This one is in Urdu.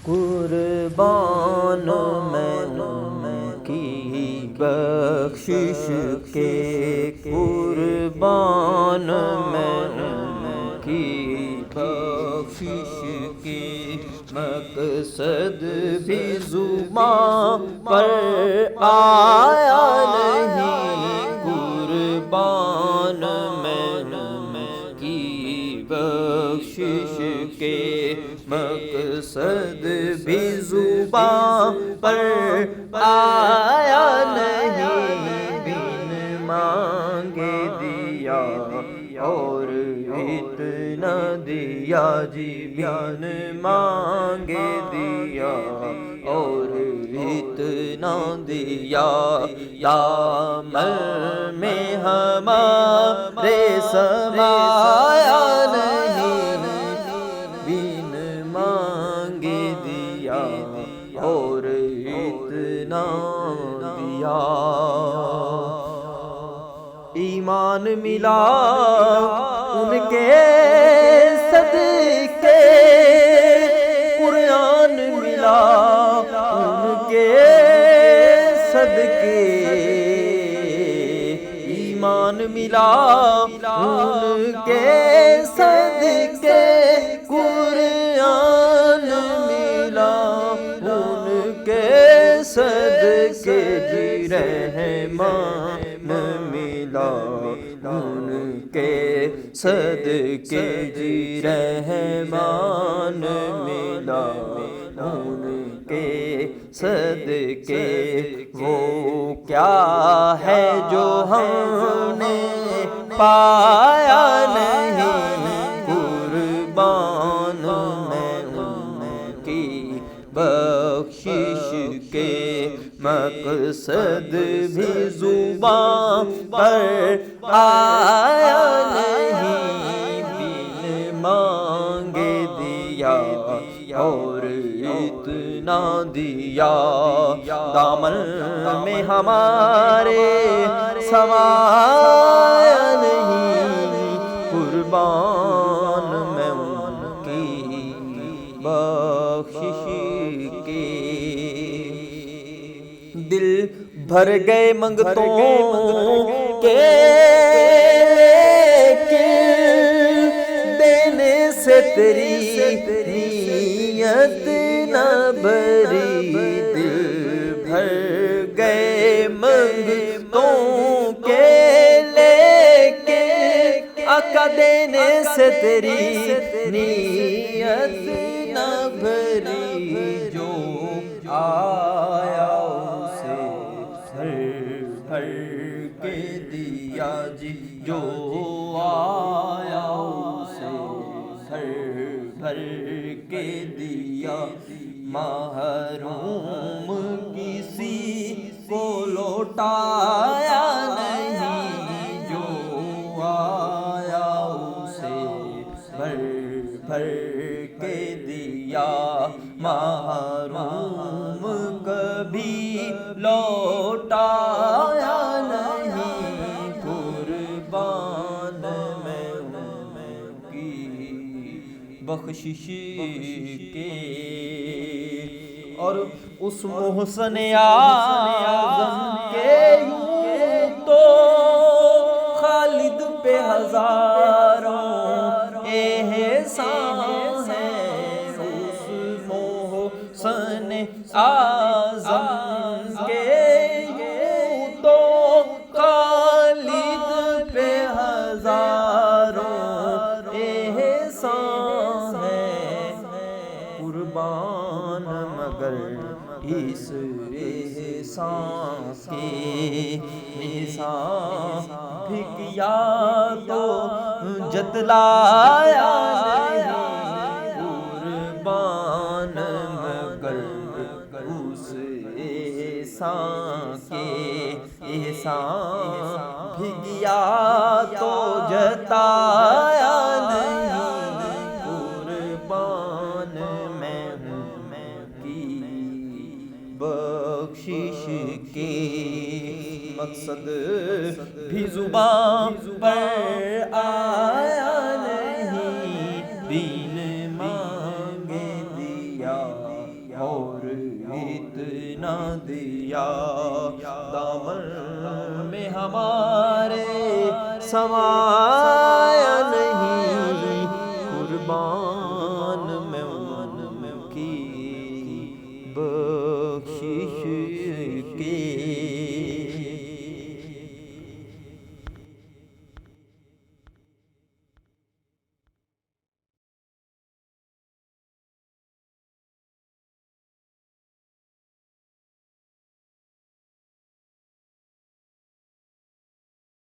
قربان میں ان کی بخشش کے، قربان میں ان کی بخشش کے، مقصد بھی زبان پر آیا نہیں، قربان میں ان کی بخشش کے، مقصد بھی زبان پر آیا نہیں، بن مانگے دیا اور اتنا دیا جی، بن مانگے دیا اور اتنا دیا، دامن میں ہمارے سمایا نہیں، بن مانگے دیا اور اتنا دیا۔ ایمان ملا ان کے صدقے، قرآن ملا ان کے صدقے، ایمان ملا ان کے صدقے، قرآن ملا ان کے صدقے، جی رحمان ملا ان کے صدقے، جی رحمان ملا ان کے صدقے، وہ کیا ہے جو ہم نے پایا نہیں، قربان میں ان کی بخشش کے، مقصد بھی زبان پر آیا نہیں، بن مانگے دیا اور اتنا دیا، دامن میں ہمارے سمایا نہیں، قربان میں ان کی بخشش کے۔ دل بھر گئے منگتوں کے، دینے سے تیری نیت نہ بری، دل بھر گئے منگتوں کے، لیکن آقا دینے سے تیری نیت نہ بھری، جو آیا اسے بھر بھر کے دیا جی، جو آیا اسے بھر بھر کے دیا، محروم کسی کو لوٹایا نہیں، جو آیا اسے بھر بھر کے دیا، محروم کبھی لوٹایا نہیں، قربان میں ان کی بخشش کے۔ اور اس محسن اعظم کے یوں تو خالد پہ ہزاروں احسان ہے، اس محسن اعظم کے یوں تو خالد پہ ہزاروں احسان ہے، قربان مگر اس احسان کے، احسان بھی کیا تو جتلایا نہیں، قربان مگر اس احسان کے، احسان بھی کیا تو جتایا نہیں، قربان میں ان کی بخشش کے، مقصد بھی زبان پر آیا نہیں، بن مانگے دیا دیا دامن میں ہمارے سما